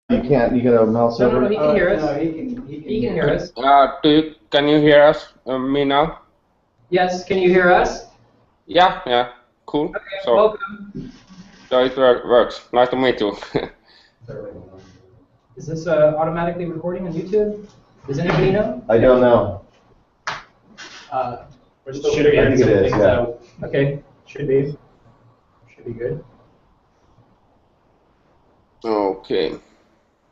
You can't. You get a mouse over. No, he can hear us. No, he can hear us. Can you hear us? Me now? Yes. Can you hear us? Yeah. Cool. Okay. So, Welcome. So it works. Nice to meet you. Is this automatically recording on YouTube? Does anybody know? I don't know. We're still Should be. I think it is. Yeah. Okay. Should be. Should be good. Okay.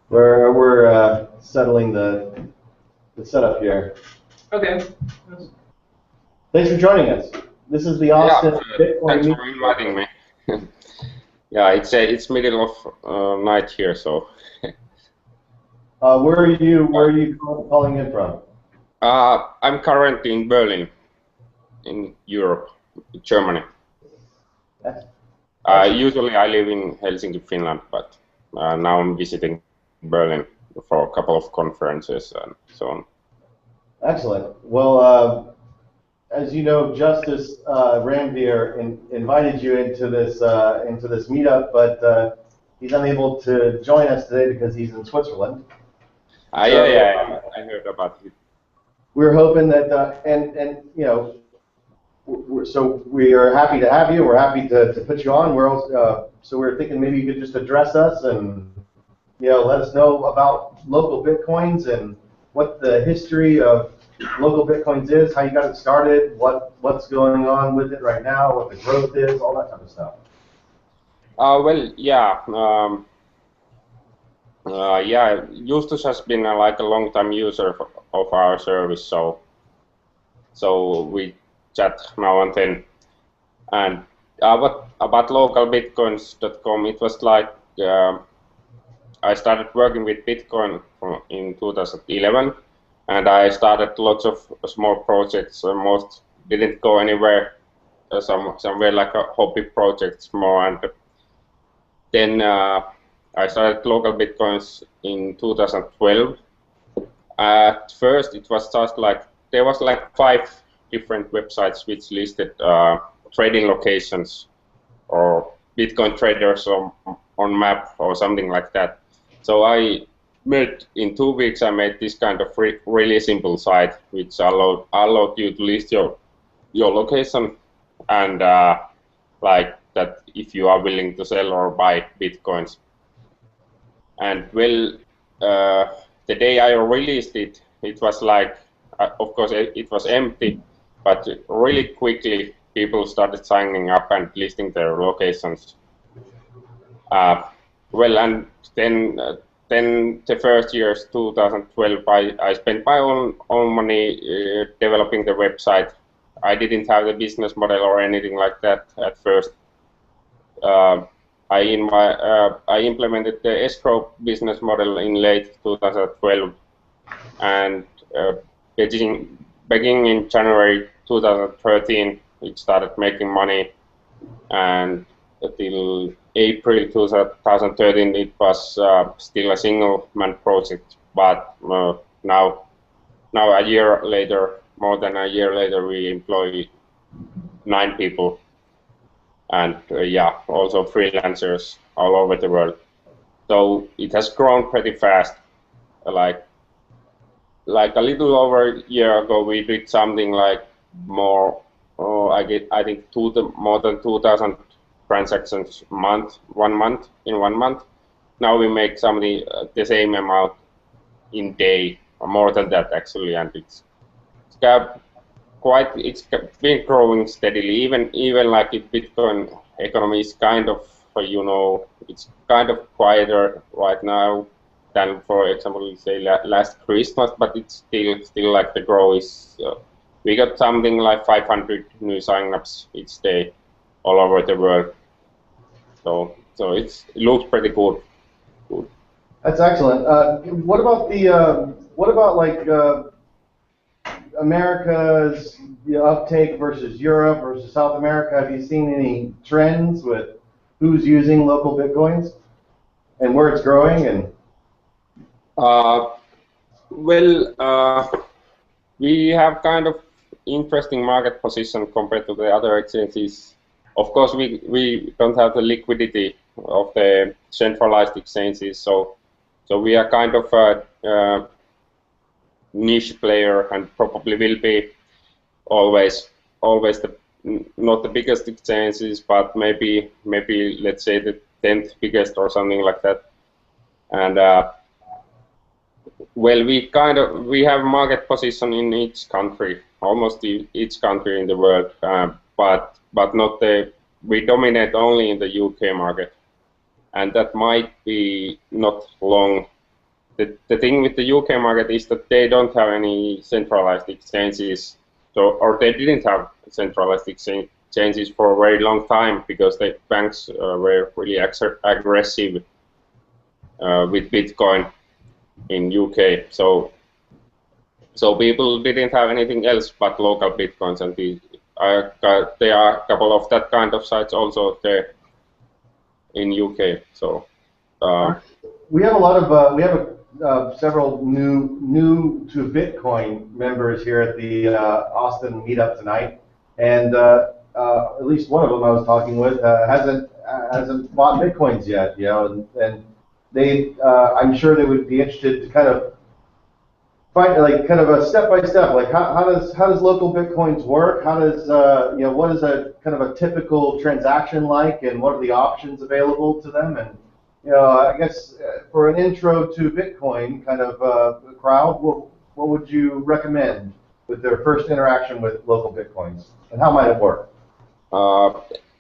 We're settling the setup here. Okay. Thanks for joining us. This is the Austin Bitcoin Thanks Meetup. for inviting me. Yeah, it's middle of night here, so. Where are you calling in from? I'm currently in Berlin, in Europe, Germany. Usually I live in Helsinki, Finland, but now I'm visiting Berlin for a couple of conferences and so on. Excellent. Well, as you know, Justice Ranvier invited you into this meetup, but he's unable to join us today because he's in Switzerland. Yeah, I heard about it. We're hoping that, and you know, so we are happy to have you. We're happy to put you on. We're also, so we're thinking maybe you could just address us and let us know about local Bitcoins and what the history of local Bitcoins is, how you got it started, what's going on with it right now, what the growth is, all that kind of stuff. Well, yeah. Justus has been like a long-time user of our service, so we chat now and then. And about localbitcoins.com, it was like I started working with Bitcoin in 2011, and I started lots of small projects. Most didn't go anywhere. Some were like a hobby projects more, and then I started LocalBitcoins in 2012. At first, it was just like there was like 5 different websites which listed trading locations or Bitcoin traders on map or something like that. So in 2 weeks I made this kind of really simple site which allowed you to list your location and like that if you are willing to sell or buy Bitcoins. And well, the day I released it, it was like, of course, it was empty, but really quickly people started signing up and listing their locations. Well, and then the first years, 2012, I spent my own money developing the website. I didn't have the business model or anything like that at first. I implemented the Escrow business model in late 2012, and beginning in January 2013, it started making money, and until April 2013, it was still a single-man project. But now a year later, more than a year later, we employ 9 people. And yeah, also freelancers all over the world. So it has grown pretty fast. Like a little over a year ago, we did something like more. I think more than 2,000 transactions in 1 month. Now we make something the same amount in day, or more than that actually, and it's been growing steadily. Even like if Bitcoin economy is kind of it's kind of quieter right now than, for example, say last Christmas, but it's still like the growth is. We got something like 500 new signups each day all over the world. So it looks pretty good. That's excellent. What about like America's uptake versus Europe versus South America? Have you seen any trends with who's using local Bitcoins and where it's growing? And we have kind of interesting market position compared to the other exchanges. Of course, we don't have the liquidity of the centralized exchanges, so So we are kind of a niche player, and probably will be always not the biggest exchanges, but maybe let's say the 10th biggest or something like that. And well, we have market position in each country, almost each country in the world, but not we dominate only in the UK market, and that might be not long. The thing with the UK market is that they don't have any centralized exchanges, or they didn't have centralized exchanges for a very long time because the banks were really aggressive with Bitcoin in UK. So people didn't have anything else but local Bitcoins, and there are a couple of that kind of sites also there in UK. So we have a lot of several new to Bitcoin members here at the Austin meetup tonight, and at least one of them I was talking with hasn't bought Bitcoins yet, you know, and they I'm sure they would be interested to kind of find like kind of a step by step, like how does local Bitcoins work? How does you know, what is a kind of a typical transaction like, and what are the options available to them? And you know, I guess for an intro to Bitcoin kind of crowd, what would you recommend with their first interaction with local Bitcoins, and how might it work?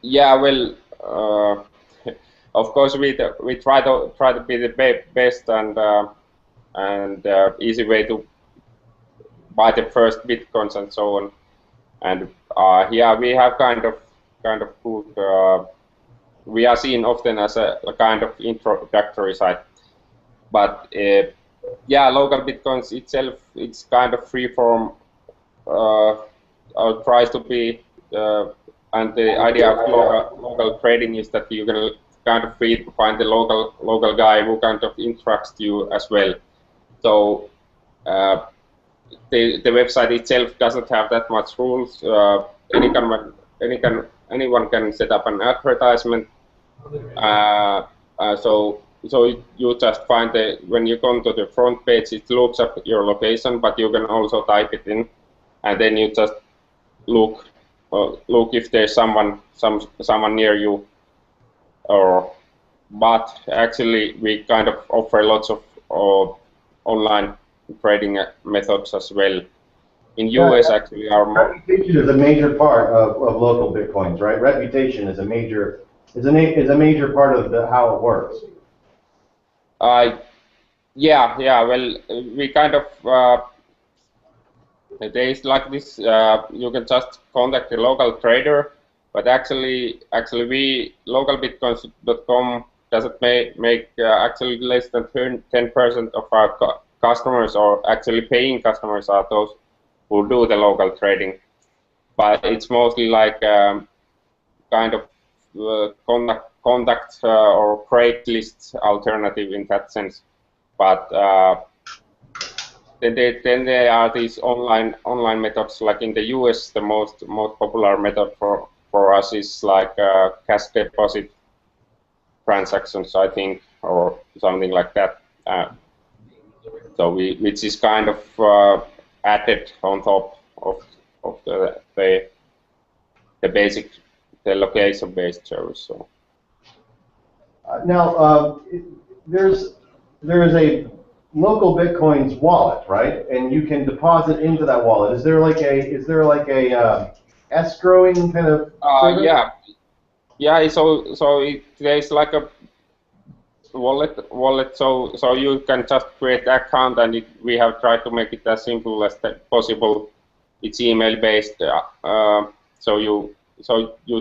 Yeah, well, of course we try to be the best and easy way to buy the first Bitcoins and so on. And yeah, we have kind of good. We are seen often as a kind of introductory site, but yeah, local Bitcoins itself, it's kind of free form. Tries to be, and the idea of local trading is that you can kind of free to find the local guy who kind of interacts you as well. So the website itself doesn't have that much rules. Anyone can set up an advertisement. So you just find when you come to the front page, it looks up your location, but you can also type it in, and then you just look if there's someone near you. But actually, we kind of offer lots of online trading methods as well. In US, actually, our reputation is a major part of local Bitcoins, right? Reputation is a major part of how it works. Yeah. Well, we kind of days like this, you can just contact the local trader. But actually, we localbitcoins.com doesn't make actually less than 10% of our customers, or actually paying customers, are those who do the local trading. But it's mostly like kind of contact or Craigslist alternative in that sense. But then there are these online methods. Like in the US, the most popular method for us is like cash deposit transactions, I think, or something like that. So which is kind of added on top of the basic, the location-based service. So now there is a local Bitcoins wallet, right? And you can deposit into that wallet. Is there like a escrowing kind of service? Yeah. So there's like a wallet. So you can just create an account, and we have tried to make it as simple as possible. It's email based. So you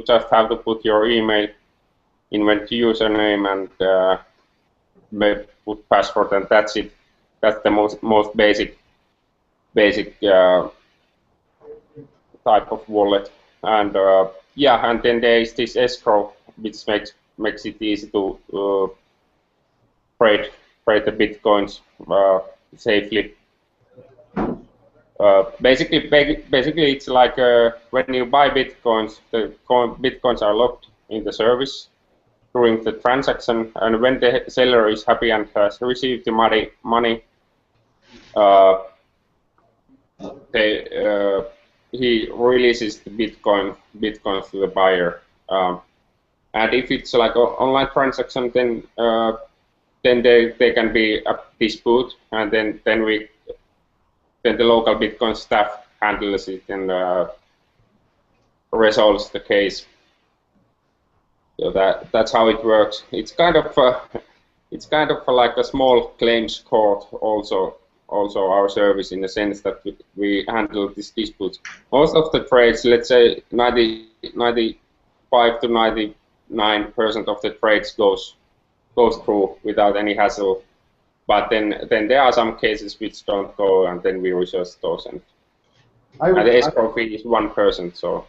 just have to put your email, invent username, and put password, and that's it. That's the most basic type of wallet. And yeah, and then there is this Escrow, which makes it easy to trade the Bitcoins safely. Basically, it's like when you buy Bitcoins, the Bitcoins are locked in the service, during the transaction, and when the seller is happy and has received the money, he releases the Bitcoin to the buyer. And if it's like an online transaction, then they can be a dispute, and then the local Bitcoin staff handles it and resolves the case. So that's how it works. It's kind of like a small claims court also our service, in the sense that we handle these disputes. Most of the trades, let's say 95 to 99% of the trades goes through without any hassle. But then there are some cases which don't go, and then we research those. And the escrow fee is 1%. So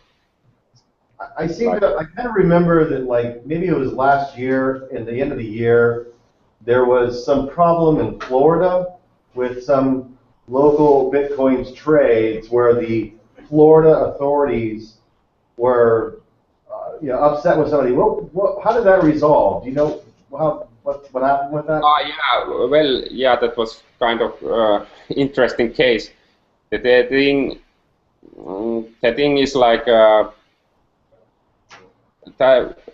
I kind of remember that, like, maybe it was last year, in the end of the year, there was some problem in Florida with some local Bitcoins trades where the Florida authorities were upset with somebody. How did that resolve? Do you know what happened with that? Yeah, well, yeah, that was kind of interesting case. The thing is like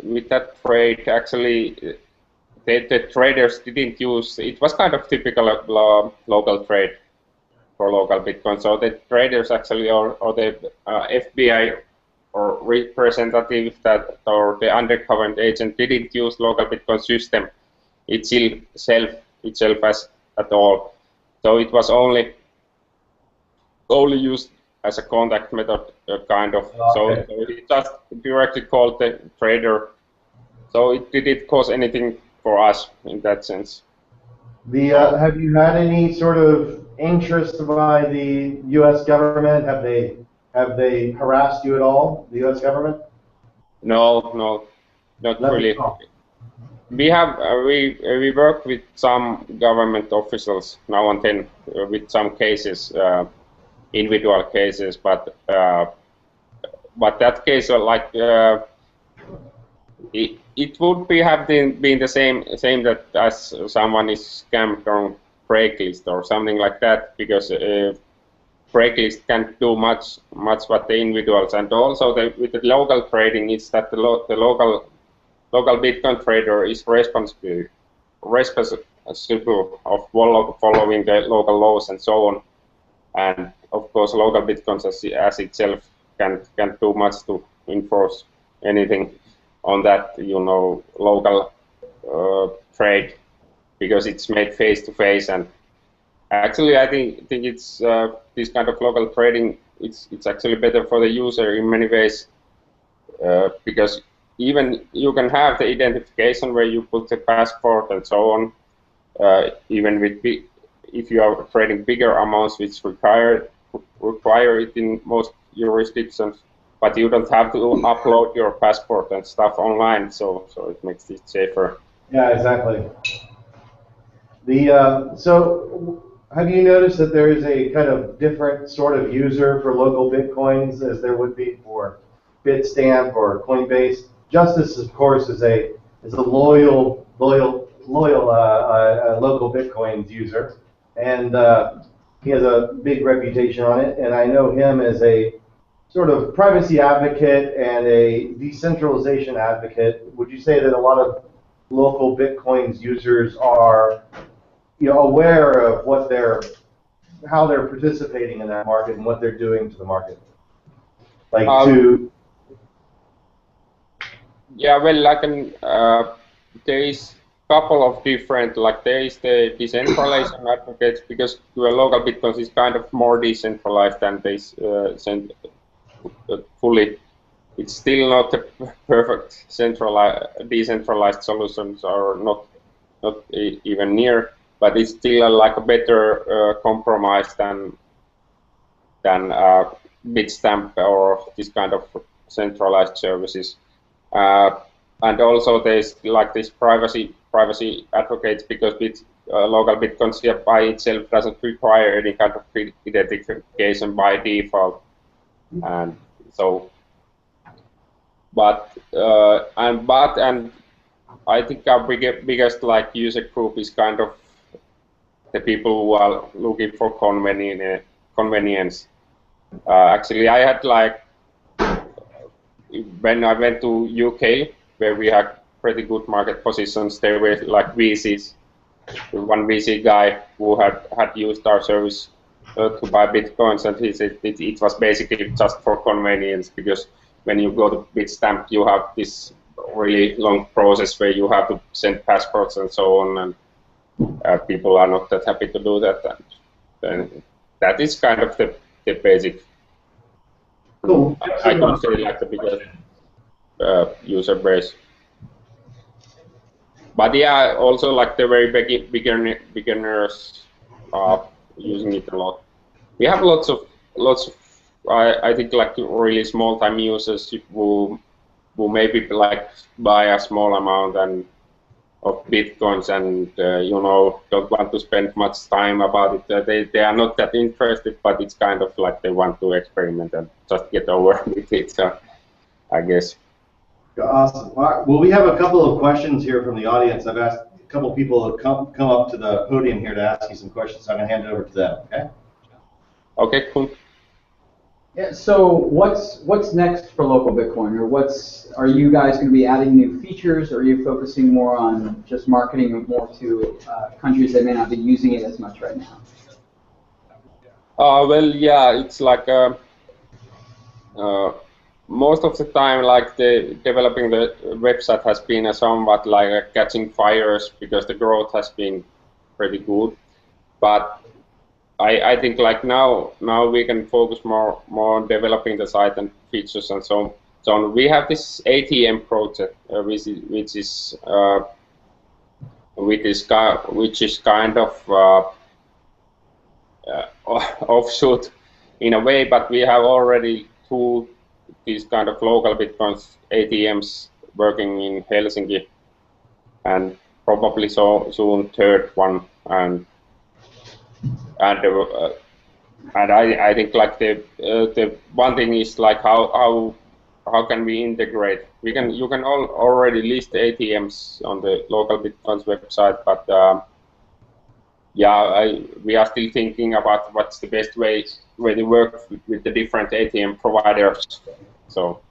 with that trade, actually, the traders didn't use. It was kind of typical of local trade for local Bitcoin. So the traders actually, or the FBI or representative or the undercover agent didn't use local Bitcoin system itself as at all. So it was only used as a contact method, kind of. Okay. So it just directly called the trader. So it didn't cause anything for us in that sense. Have you had any sort of interest by the U.S. government? Have they harassed you at all, the U.S. government? No, not really. We have we work with some government officials now and then with some cases, individual cases, but that case, like it would have been the same that as someone is scammed on Craigslist or something like that, because Craigslist can't do much what the individuals, and also with the local trading, it's that the local Bitcoin trader is responsible of following the local laws and so on. And of course, local Bitcoins as itself can't do much to enforce anything on that, local trade, because it's made face to face. And actually, I think it's this kind of local trading. It's actually better for the user in many ways, because even you can have the identification where you put the passport and so on, even with if you are trading bigger amounts, which require it in most jurisdictions, but you don't have to upload your passport and stuff online, so it makes it safer. Yeah, exactly. So have you noticed that there is a kind of different sort of user for local Bitcoins as there would be for Bitstamp or Coinbase? Justice, of course, is a loyal local Bitcoins user, and he has a big reputation on it. And I know him as a sort of privacy advocate and a decentralization advocate. Would you say that a lot of local Bitcoins users are, aware of how they're participating in that market and what they're doing to the market? Yeah, well, there is a couple of different, there is the decentralization advocates, because the local Bitcoins is kind of more decentralized than this fully. It's still not a perfect decentralized solutions, or not even near, but it's still like a better compromise than Bitstamp or this kind of centralized services. And also there's like this privacy advocates, because local Bitcoins by itself doesn't require any kind of identification by default, and so. But I think our biggest like user group is kind of the people who are looking for convenience. Actually, I had like when I went to UK, where we had pretty good market positions, there were like VCs. One VC guy who had used our service to buy Bitcoins, and he said it was basically just for convenience, because when you go to Bitstamp, you have this really long process where you have to send passports and so on, and people are not that happy to do that. And that is kind of the basic. Cool. I could say like the biggest user base. But yeah, also like the very beginners are using it a lot. We have lots of I think like really small time users who maybe like buy a small amount of Bitcoins and you know, don't want to spend much time about it. They are not that interested, but it's kind of like they want to experiment and just get over with it. So I guess. Awesome. All right. Well, we have a couple of questions here from the audience. I've asked a couple of people to come up to the podium here to ask you some questions. So I'm going to hand it over to them. Okay. Okay. Cool. Yeah. So what's next for local Bitcoin, or are you guys going to be adding new features, or are you focusing more on just marketing it more to countries that may not be using it as much right now? Well, yeah, it's like most of the time, like developing the website has been somewhat like catching fires because the growth has been pretty good. But I think like now we can focus more on developing the site and features and so on. We have this ATM project, which is kind of offshoot in a way, but we have already two these kind of LocalBitcoins ATMs working in Helsinki, and probably soon third one, and I think like the one thing is like how can we integrate? You can already list ATMs on the LocalBitcoins website, but yeah, we are still thinking about what's the best way to work with the different ATM providers, so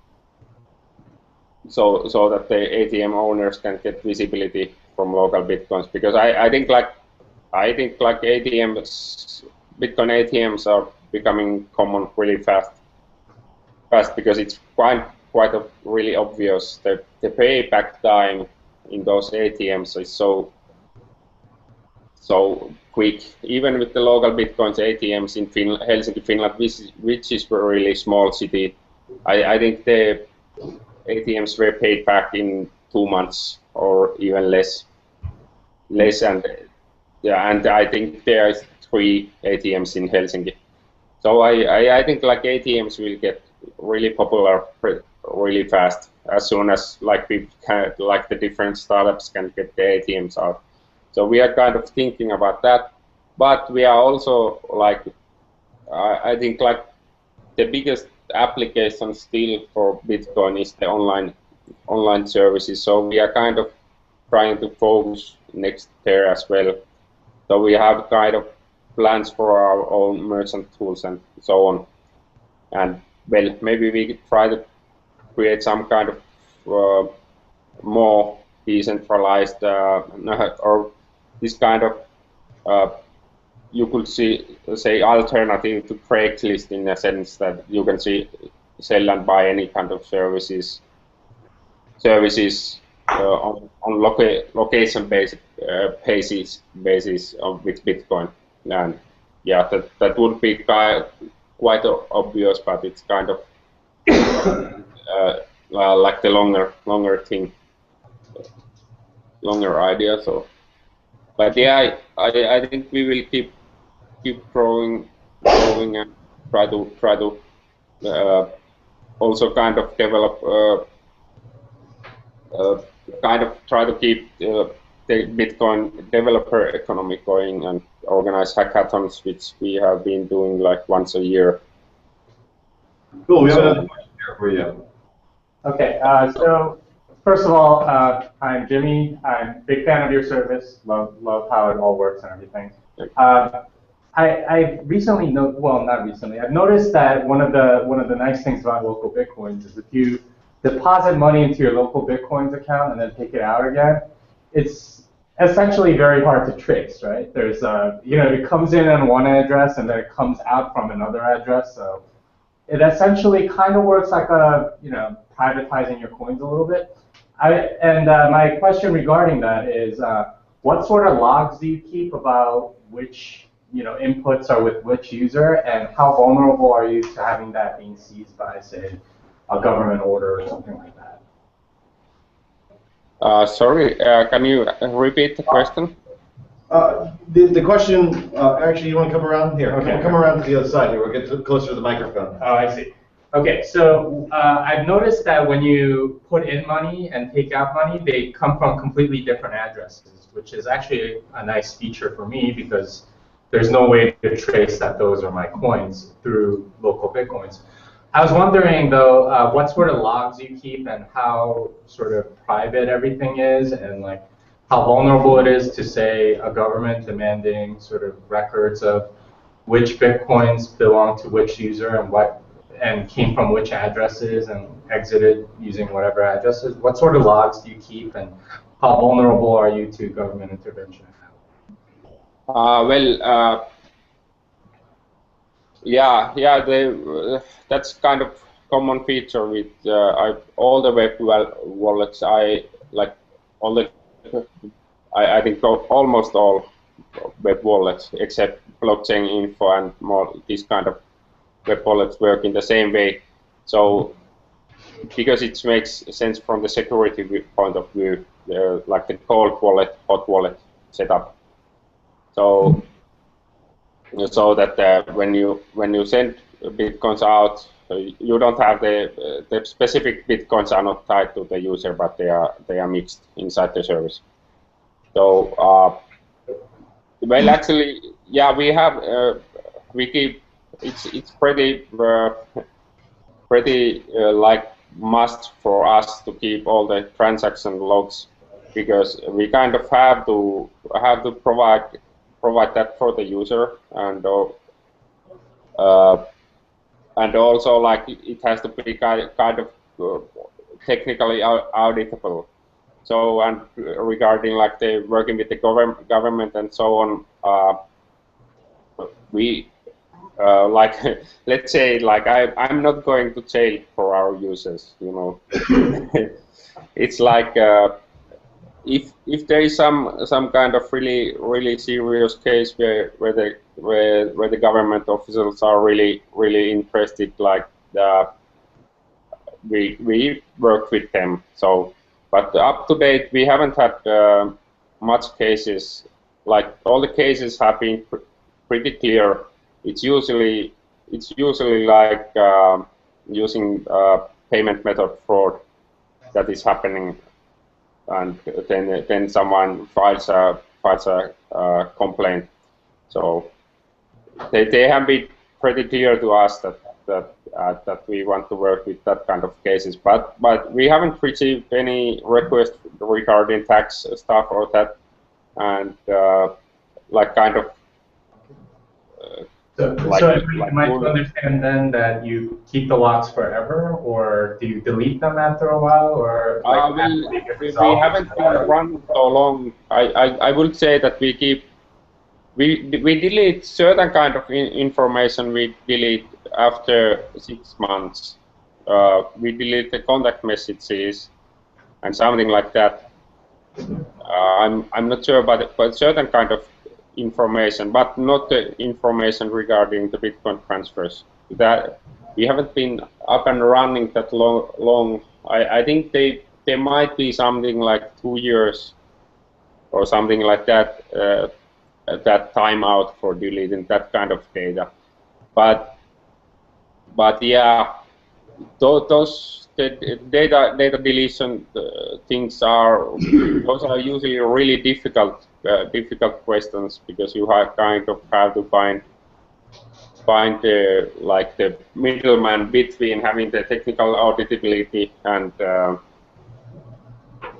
that the ATM owners can get visibility from LocalBitcoins, because I think like ATMs, Bitcoin ATMs are becoming common really fast because it's quite really obvious that the payback time in those ATMs is so quick. Even with the LocalBitcoins ATMs in Helsinki, Finland, which is a really small city, I think the ATMs were paid back in 2 months or even less, and yeah, and I think there are 3 ATMs in Helsinki. So I think like ATMs will get really popular really fast as soon as like we can, like the different startups can get the ATMs out. So we are kind of thinking about that, but we are also like I think like the biggest application still for Bitcoin is the online services. So we are kind of trying to focus next there as well. So we have kind of plans for our own merchant tools and so on. And well, maybe we could try to create some kind of more decentralized or this kind of you could say alternative to Craigslist, in a sense that you can sell and buy any kind of services on location-based basis with Bitcoin. And yeah, that would be quite obvious, but it's kind of like the longer thing, longer idea. So, but yeah, I think we will keep growing and try to also kind of develop kind of try to keep the Bitcoin developer economy going and organize hackathons, which we have been doing like once a year. Cool. We have another question here for you. Okay, so first of all, I'm Jimmy. I'm a big fan of your service. Love how it all works and everything. I recently not recently. I've noticed that one of the nice things about local Bitcoins is if you deposit money into your local Bitcoins account and then take it out again, it's essentially very hard to trace, right? There's it comes in on one address and then it comes out from another address, so it essentially kind of works like privatizing your coins a little bit. My question regarding that is, what sort of logs do you keep about which inputs are with which user, and how vulnerable are you to having that being seized by, say, a government order or something like that? Sorry, can you repeat the question? The question, actually, you want to come around here? Okay. Come around to the other side here. We'll get closer to the microphone. Oh, I see. Okay, so I've noticed that when you put in money and take out money, they come from completely different addresses, which is actually a nice feature for me because there's no way to trace that those are my coins through local Bitcoins. I was wondering, though, what sort of logs you keep and how sort of private everything is, and like how vulnerable it is to, say, a government demanding sort of records of which Bitcoins belong to which user and came from which addresses and exited using whatever addresses. What sort of logs do you keep, and how vulnerable are you to government intervention? That's kind of common feature with all the web wallets. I think almost all web wallets except blockchain info and more these kind of web wallets work in the same way. So because it makes sense from the security point of view, like the cold wallet, hot wallet setup. So that when you send bitcoins out, you don't have the specific bitcoins are not tied to the user, but they are mixed inside the service. So actually, yeah, we keep it's pretty like must for us to keep all the transaction logs, because we kind of have to provide that for the user, and also like it has to be kind of technically auditable. So, and regarding like the working with the government and so on, we like let's say like I'm not going to jail for our users, It's like if there is some kind of really serious case where the government officials are really interested, like we work with them. So, but up to date we haven't had much cases. Like all the cases have been pretty clear. It's usually like using payment method fraud that is happening, and then someone files a complaint. So they have been pretty clear to us that we want to work with that kind of cases, but we haven't received any request regarding tax stuff or that, and like kind of. Am I to understand then that you keep the logs forever, or do you delete them after a while, or we haven't been run so long. I would say that we delete certain kind of information. We delete after 6 months. We delete the contact messages and something like that. I'm not sure about it, but certain kind of information, but not the information regarding the Bitcoin transfers. That we haven't been up and running that long. I think there might be something like 2 years or something like that, that timeout for deleting that kind of data. But yeah, those data deletion things those are usually really difficult questions, because you have to find like the middleman between having the technical auditability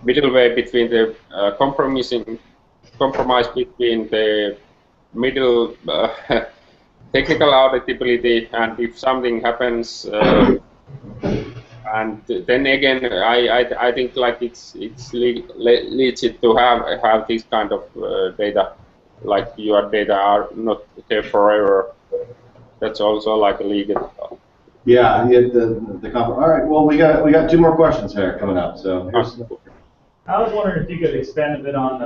middle way between the compromise between the middle technical auditability, and if something happens, and then again, I think like it's legit to have this kind of data, like your data are not there forever. That's also like legal. Yeah, all right. Well, we got 2 more questions here coming up. So here's. I was wondering if you could expand a bit on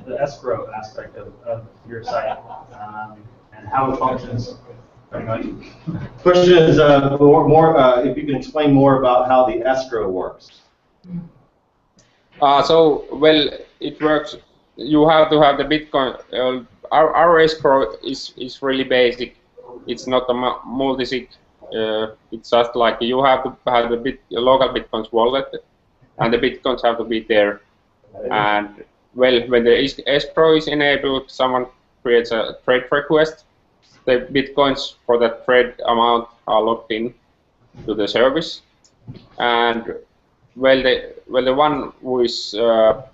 the escrow aspect of your site and how it functions. Pretty much. Question is more if you can explain more about how the escrow works. So well, it works. You have to have the Bitcoin. Our escrow is really basic. It's not a multi-sig. It's just like you have to have the local Bitcoins wallet, and the Bitcoins have to be there. And well, when the escrow is enabled, someone creates a trade request. The Bitcoins for that trade amount are logged in to the service, and well, the one who is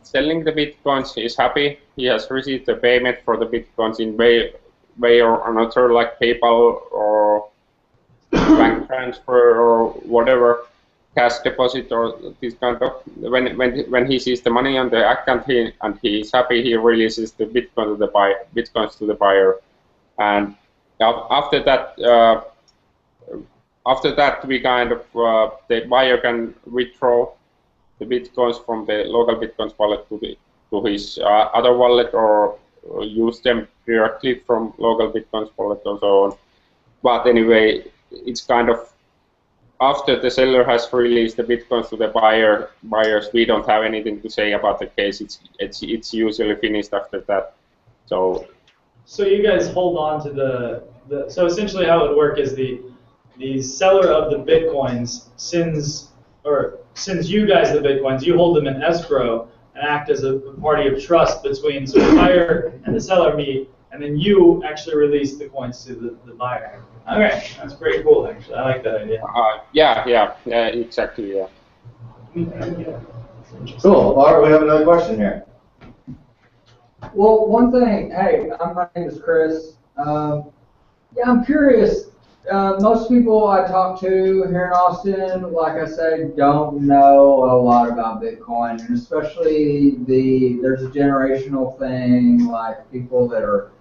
selling the Bitcoins is happy. He has received the payment for the Bitcoins in way or another, like PayPal or bank transfer or whatever, cash deposit or this kind of. When he sees the money on the account, he is happy. He releases the Bitcoins to the buyer, and after that, we kind of the buyer can withdraw the Bitcoins from the local Bitcoins wallet to his other wallet, or use them directly from local Bitcoins wallet or so on. But anyway, it's kind of after the seller has released the Bitcoins to the buyers, we don't have anything to say about the case. It's usually finished after that. So you guys hold on to so essentially how it would work is the seller of the Bitcoins sends you guys the Bitcoins, you hold them in escrow and act as a party of trust between so the buyer and the seller meet, and then you actually release the coins to the buyer. Okay, that's pretty cool actually. I like that idea. yeah, exactly, yeah. Cool. All right, we have another question here. Well, one thing, hey, my name is Chris. Yeah, I'm curious. Most people I talk to here in Austin, like I said, don't know a lot about Bitcoin, and especially there's a generational thing, like people that are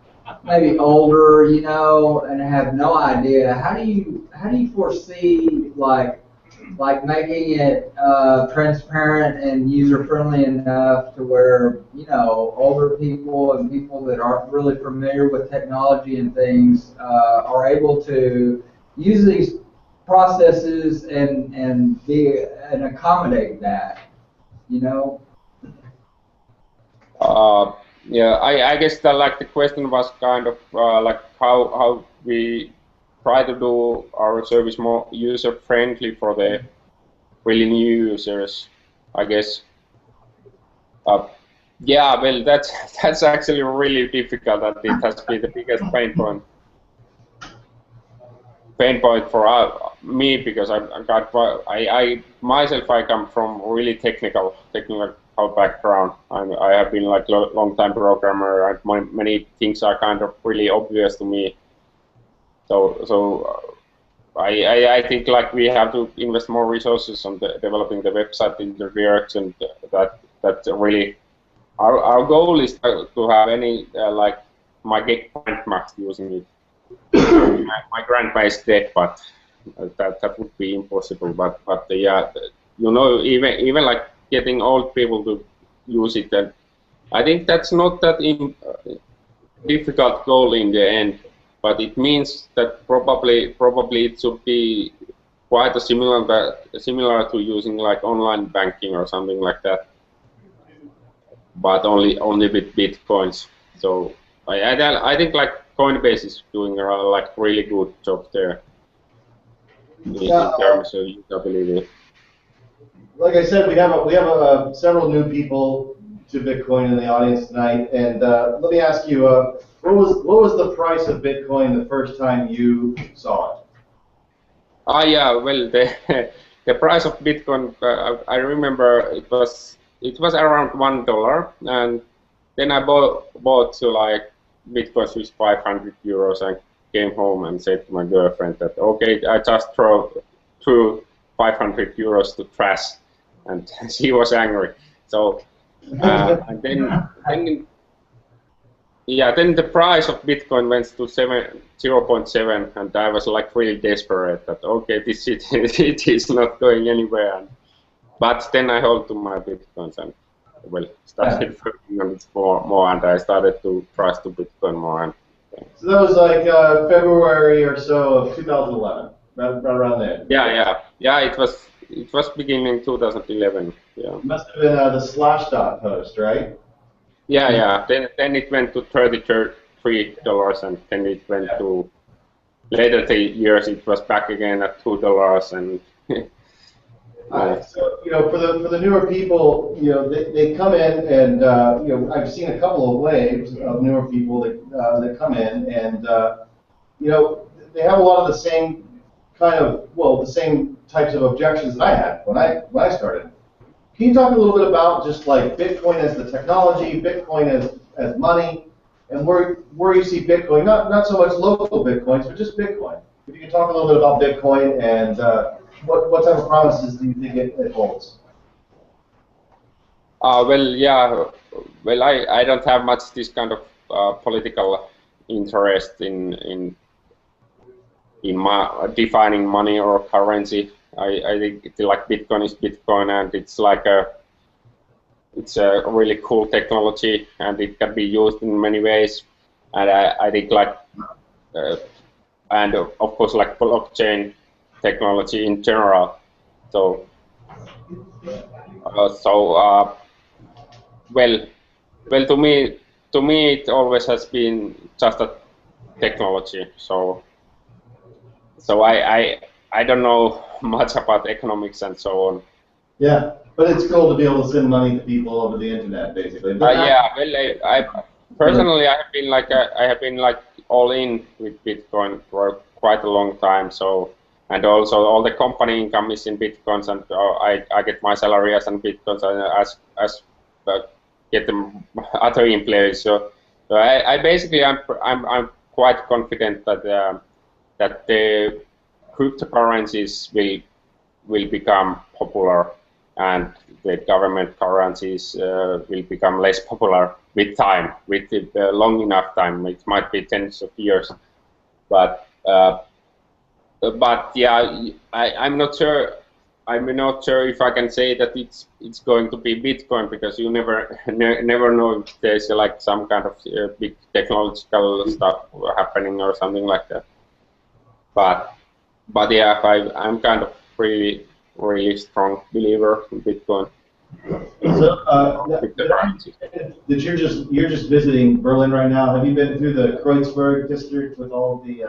maybe older, you know, and have no idea. How do you foresee like making it transparent and user-friendly enough to where, you know, older people and people that aren't really familiar with technology and things are able to use these processes and accommodate that, you know? Yeah, I guess that like the question was kind of like how we try to do our service more user-friendly for the really new users, I guess. Yeah, well, that's actually really difficult, and it has been the biggest pain point for me, because I myself come from really technical background, and I have been like long time programmer, and many things are kind of really obvious to me. So I think like we have to invest more resources on developing the website in the direction that really our goal is to have any like my grandma using it. My grandma is dead, but that would be impossible. But yeah, you know, even like getting old people to use it, and I think that's not that difficult goal in the end. But it means that probably it should be quite similar to using like online banking or something like that, but only with Bitcoins. So I think like Coinbase is doing like really good job there in terms of usability. Like I said, we have several new people to Bitcoin in the audience tonight, and let me ask you, what was the price of Bitcoin the first time you saw it? Yeah, well, the price of Bitcoin, I remember it was it was around $1, and then I bought to like Bitcoins with 500 euros and came home and said to my girlfriend that okay, I just threw 500 euros to trash, and she was angry. So and then yeah, then the price of Bitcoin went to 0.7, and I was like really desperate that okay, this shit it is not going anywhere. But then I hold to my Bitcoins and well started working on it more, and I started to trust to Bitcoin more. And so that was like February or so of 2011, right around there. Yeah. It was beginning 2011. Yeah. It must have been the Slashdot post, right? Yeah. Then it went to $33, and then it went to later the years it was back again at $2 and. So for the newer people, they come in and I've seen a couple of waves of newer people that come in and they have a lot of the same the same types of objections that I had when I started. Can you talk a little bit about just like Bitcoin as the technology, Bitcoin as money, and where you see Bitcoin, not so much local Bitcoins, but just Bitcoin. If you can talk a little bit about Bitcoin and what type of promises do you think it holds? Well, I don't have much this kind of political interest in defining money or currency. I think like Bitcoin is Bitcoin, and it's a really cool technology, and it can be used in many ways. And I think like and of course like blockchain technology in general. So well to me it always has been just a technology. So I don't know much about economics and so on. Yeah, but it's cool to be able to send money to people over the internet, basically. I personally I have been like all in with Bitcoin for quite a long time. So and also all the company income is in Bitcoins, and I get my salary as in Bitcoins as get the other employees. So I basically I'm quite confident that that the cryptocurrencies will become popular, and the government currencies will become less popular with time, with long enough time. It might be tens of years, but yeah, I'm not sure. I'm not sure if I can say that it's going to be Bitcoin, because you never know if there's like some kind of big technological stuff happening or something like that. But yeah, I'm kind of really strong believer in Bitcoin. So that you're just visiting Berlin right now. Have you been through the Kreuzberg district with all the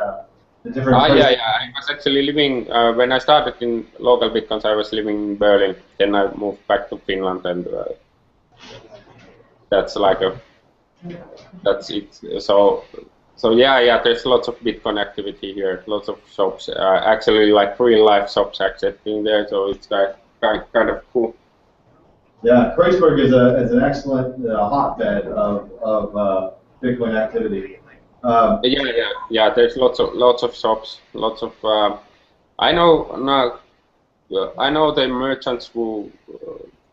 different places? Yeah. I was actually living when I started in LocalBitcoins. I was living in Berlin. Then I moved back to Finland, and that's it. So yeah. There's lots of Bitcoin activity here. Lots of shops, actually like real life shops accepting there. So it's kind of cool. Yeah, Kreuzberg is an excellent hotbed of Bitcoin activity. Yeah. There's lots of shops, lots of. I know the merchants who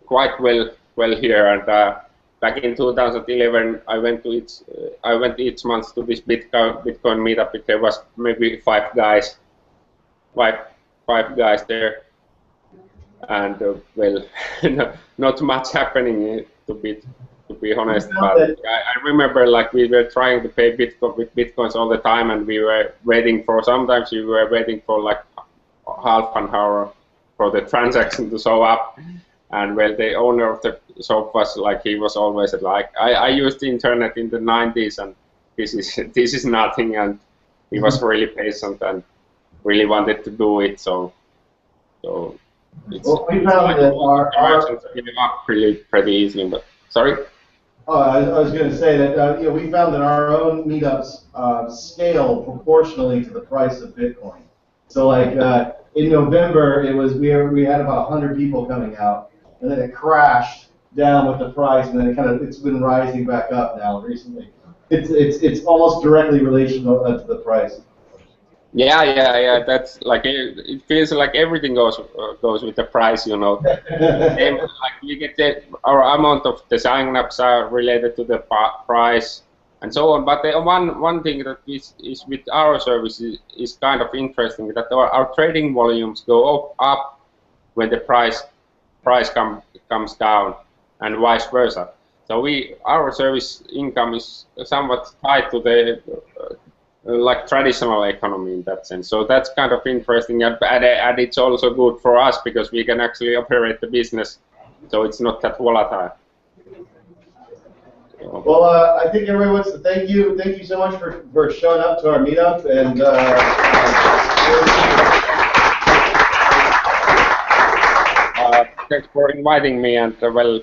quite well here, and back in 2011 I went each month to this Bitcoin Meetup. There was maybe five guys there, and well, not much happening to be honest. But I remember like we were trying to pay Bitcoin with Bitcoins all the time, and sometimes we were waiting for like half an hour for the transaction to show up. And well, the owner of the shop was like, he was always like, I used the internet in the 90s, and this is nothing. And he was really patient and really wanted to do it. So it's, we found that our give up pretty easily. But sorry. I was going to say that we found that our own meetups scale proportionally to the price of Bitcoin. So like in November, we had about 100 people coming out, and then it crashed down with the price, and then it's been rising back up now recently. It's almost directly relational to the price. Yeah. That's like it feels like everything goes with the price, you know. Like we get our amount of the sign-ups are related to the price and so on. But the one thing that is with our service is kind of interesting, that our trading volumes go up when the price comes down, and vice versa. So our service income is somewhat tied to the like traditional economy in that sense. So that's kind of interesting, and it's also good for us because we can actually operate the business, so it's not that volatile. Well, I think everybody wants to thank you so much for showing up to our meetup, and thanks for inviting me, and well,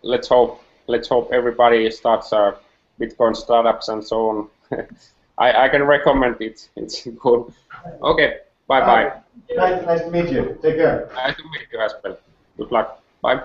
let's hope everybody starts Bitcoin startups and so on. I can recommend it. It's good. Okay, bye. Nice to meet you. Take care. Nice to meet you as well. Good luck. Bye.